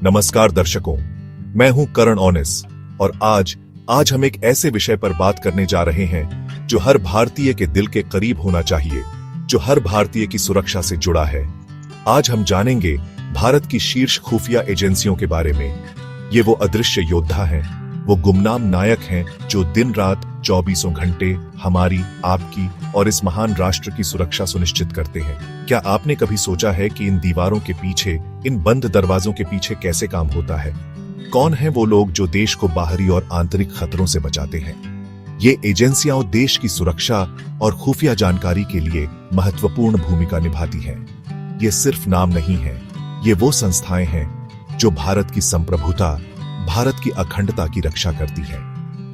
नमस्कार दर्शकों, मैं हूं करण ओनिस और आज हम एक ऐसे विषय पर बात करने जा रहे हैं जो हर भारतीय के दिल के करीब होना चाहिए, जो हर भारतीय की सुरक्षा से जुड़ा है। आज हम जानेंगे भारत की शीर्ष खुफिया एजेंसियों के बारे में। ये वो अदृश्य योद्धा हैं, वो गुमनाम नायक हैं जो दिन रात 24 घंटे हमारी, आपकी और इस महान राष्ट्र की सुरक्षा सुनिश्चित करते हैं। क्या आपने कभी सोचा है कि इन दीवारों के पीछे, इन बंद दरवाजों के पीछे कैसे काम होता है? कौन है वो लोग जो देश को बाहरी और आंतरिक खतरों से बचाते हैं? ये एजेंसियां देश की सुरक्षा और खुफिया जानकारी के लिए महत्वपूर्ण भूमिका निभाती हैं। ये सिर्फ नाम नहीं है, ये वो संस्थाएं हैं जो भारत की संप्रभुता, भारत की अखंडता की रक्षा करती है।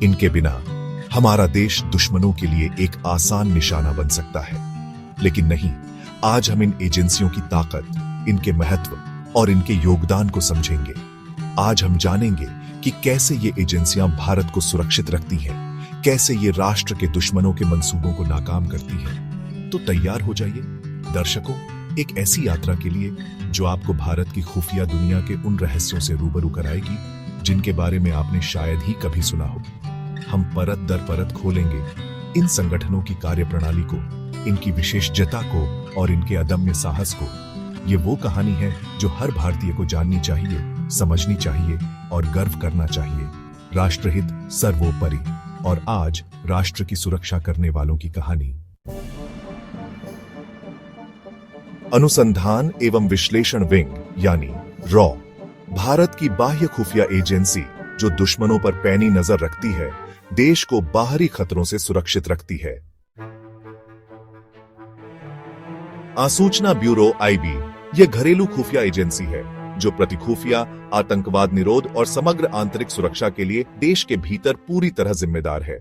इनके बिना हमारा देश दुश्मनों के लिए एक आसान निशाना बन सकता है। लेकिन नहीं, आज हम इन एजेंसियों की ताकत, इनके महत्व और इनके योगदान को समझेंगे। आज हम जानेंगे कि कैसे ये एजेंसियां भारत को सुरक्षित रखती हैं, कैसे ये राष्ट्र के दुश्मनों के मंसूबों को नाकाम करती हैं। तो तैयार हो जाइए दर्शकों, एक ऐसी यात्रा के लिए जो आपको भारत की खुफिया दुनिया के उन रहस्यों से रूबरू कराएगी जिनके बारे में आपने शायद ही कभी सुना हो। हम परत दर परत खोलेंगे इन संगठनों की कार्यप्रणाली को, इनकी विशेषज्ञता को और इनके अदम्य साहस को। ये वो कहानी है जो हर भारतीय को जाननी चाहिए, समझनी चाहिए और गर्व करना चाहिए। राष्ट्रहित सर्वोपरि। और आज राष्ट्र की सुरक्षा करने वालों की कहानी। अनुसंधान एवं विश्लेषण विंग यानी रॉ, भारत की बाह्य खुफिया एजेंसी जो दुश्मनों पर पैनी नजर रखती है, देश को बाहरी खतरों से सुरक्षित रखती है। आसूचना ब्यूरो आईबी यह घरेलू खुफिया एजेंसी है जो प्रतिखुफिया, आतंकवाद निरोध और समग्र आंतरिक सुरक्षा के लिए देश के भीतर पूरी तरह जिम्मेदार है।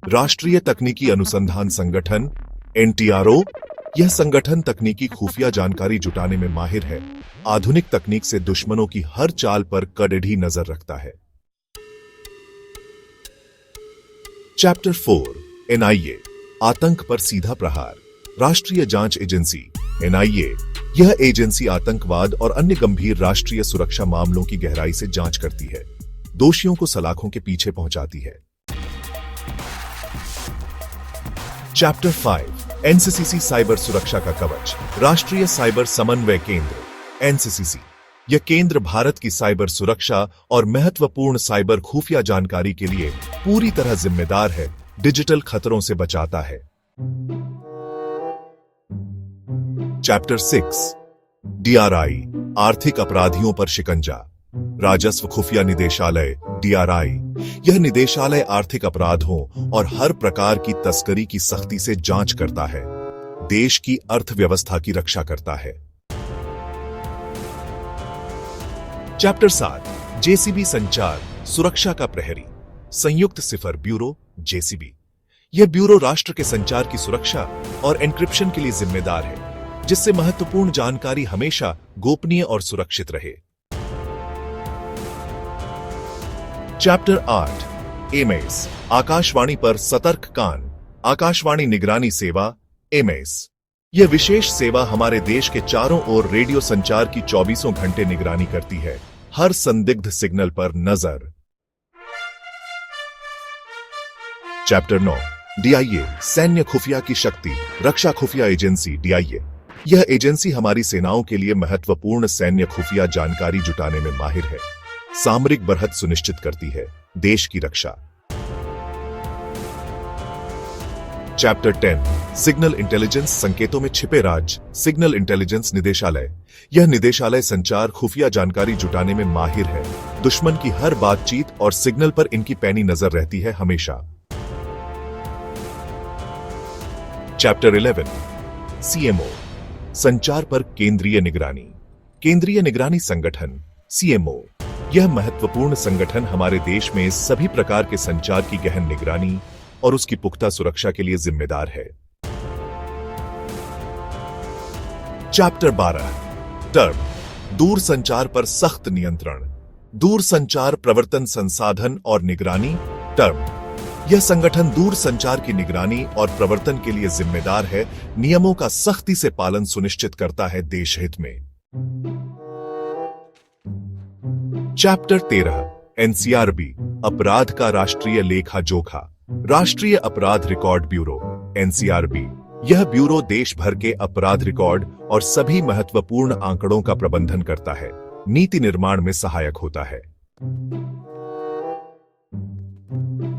राष्ट्रीय तकनीकी अनुसंधान संगठन एनटीआरओ, यह संगठन तकनीकी खुफिया जानकारी जुटाने में माहिर है, आधुनिक तकनीक से दुश्मनों की हर चाल पर कड़े नजर रखता है। चैप्टर 4 एनआईए, आतंक पर सीधा प्रहार। राष्ट्रीय जांच एजेंसी एनआईए, यह एजेंसी आतंकवाद और अन्य गंभीर राष्ट्रीय सुरक्षा मामलों की गहराई से जांच करती है, दोषियों को सलाखों के पीछे पहुंचाती है। चैप्टर 5 एनसीसीसी, साइबर सुरक्षा का कवच। राष्ट्रीय साइबर समन्वय केंद्र एनसीसीसी, यह केंद्र भारत की साइबर सुरक्षा और महत्वपूर्ण साइबर खुफिया जानकारी के लिए पूरी तरह जिम्मेदार है, डिजिटल खतरों से बचाता है। चैप्टर 6 डीआरआई, आर्थिक अपराधियों पर शिकंजा। राजस्व खुफिया निदेशालय डीआरआई, यह निदेशालय आर्थिक अपराधों और हर प्रकार की तस्करी की सख्ती से जांच करता है, देश की अर्थव्यवस्था की रक्षा करता है। चैप्टर 7 जेसीबी, संचार सुरक्षा का प्रहरी। संयुक्त सिफर ब्यूरो जेसीबी, यह ब्यूरो राष्ट्र के संचार की सुरक्षा और एन्क्रिप्शन के लिए जिम्मेदार है, जिससे महत्वपूर्ण जानकारी हमेशा गोपनीय और सुरक्षित रहे। चैप्टर 8 एमएस, आकाशवाणी पर सतर्क कान। आकाशवाणी निगरानी सेवा एमएस, यह विशेष सेवा हमारे देश के चारों ओर रेडियो संचार की 24 घंटे निगरानी करती है, हर संदिग्ध सिग्नल पर नजर। चैप्टर 9 डीआईए, सैन्य खुफिया की शक्ति। रक्षा खुफिया एजेंसी डीआईए, यह एजेंसी हमारी सेनाओं के लिए महत्वपूर्ण सैन्य खुफिया जानकारी जुटाने में माहिर है, सामरिक बढ़त सुनिश्चित करती है, देश की रक्षा। चैप्टर 10 सिग्नल इंटेलिजेंस, संकेतों में छिपे राज। सिग्नल इंटेलिजेंस निदेशालय, यह निदेशालय संचार खुफिया जानकारी जुटाने में माहिर है, दुश्मन की हर बातचीत और सिग्नल पर इनकी पैनी नजर रहती है हमेशा। चैप्टर 11 सीएमओ, संचार पर केंद्रीय निगरानी। केंद्रीय निगरानी संगठन सीएमओ, यह महत्वपूर्ण संगठन हमारे देश में सभी प्रकार के संचार की गहन निगरानी और उसकी पुख्ता सुरक्षा के लिए जिम्मेदार है। चैप्टर 12 टर्म, दूर संचार पर सख्त नियंत्रण। दूर संचार प्रवर्तन संसाधन और निगरानी टर्म, यह संगठन दूर संचार की निगरानी और प्रवर्तन के लिए जिम्मेदार है, नियमों का सख्ती से पालन सुनिश्चित करता है देश हित में। चैप्टर 13 एनसीआरबी अपराध का राष्ट्रीय लेखा जोखा। राष्ट्रीय अपराध रिकॉर्ड ब्यूरो एनसीआरबी यह ब्यूरो देश भर के अपराध रिकॉर्ड और सभी महत्वपूर्ण आंकड़ों का प्रबंधन करता है, नीति निर्माण में सहायक होता है।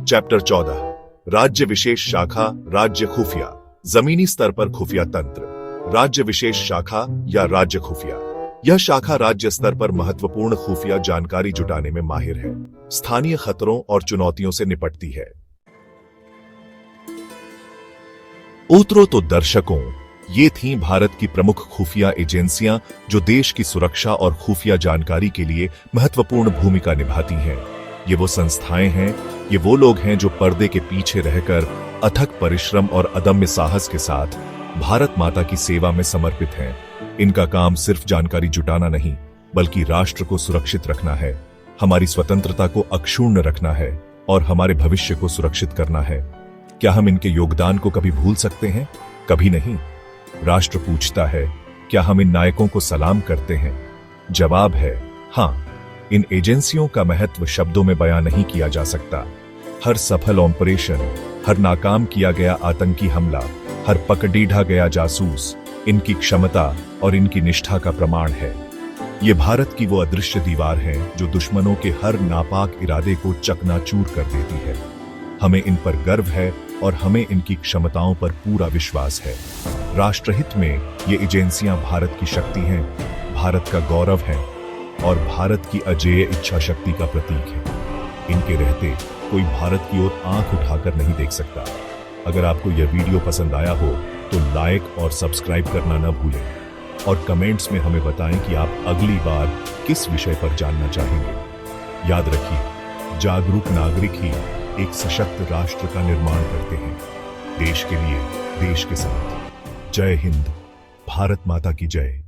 चैप्टर 14 राज्य विशेष शाखा राज्य खुफिया। जमीनी स्तर पर खुफिया तंत्र। राज्य विशेष शाखा या राज्य खुफिया यह शाखा राज्य स्तर पर महत्वपूर्ण खुफिया जानकारी जुटाने में माहिर है, स्थानीय खतरों और चुनौतियों से निपटती है। उतरो तो दर्शकों, ये थीं भारत की प्रमुख खुफिया एजेंसियां जो देश की सुरक्षा और खुफिया जानकारी के लिए महत्वपूर्ण भूमिका निभाती हैं। ये वो संस्थाएं हैं, ये वो लोग हैं जो पर्दे के पीछे रहकर अथक परिश्रम और अदम्य साहस के साथ भारत माता की सेवा में समर्पित हैं। इनका काम सिर्फ जानकारी जुटाना नहीं, बल्कि राष्ट्र को सुरक्षित रखना है, हमारी स्वतंत्रता को अक्षुण्ण रखना है और हमारे भविष्य को सुरक्षित करना है। क्या हम इनके योगदान को कभी भूल सकते हैं? कभी नहीं। राष्ट्र पूछता है, क्या हम इन नायकों को सलाम करते हैं? जवाब है हां। इन एजेंसियों का महत्व शब्दों में बयां नहीं किया जा सकता। हर सफल ऑपरेशन, हर नाकाम किया गया आतंकी हमला, हर पकड़ीढ़ा गया जासूस इनकी क्षमता और इनकी निष्ठा का प्रमाण है। ये भारत की वो अदृश्य दीवार है जो दुश्मनों के हर नापाक इरादे को चकनाचूर कर देती है। हमें इन पर गर्व है और हमें इनकी क्षमताओं पर पूरा विश्वास है। राष्ट्रहित में ये एजेंसियां भारत की शक्ति हैं, भारत का गौरव हैं और भारत की अजेय इच्छा शक्ति का प्रतीक है। इनके रहते कोई भारत की ओर आंख उठाकर नहीं देख सकता। अगर आपको यह वीडियो पसंद आया हो तो लाइक और सब्सक्राइब करना न भूलें और कमेंट्स में हमें बताएं कि आप अगली बार किस विषय पर जानना चाहेंगे। याद रखिए, जागरूक नागरिक ही एक सशक्त राष्ट्र का निर्माण करते हैं। देश के लिए, देश के साथ। जय हिंद, भारत माता की जय।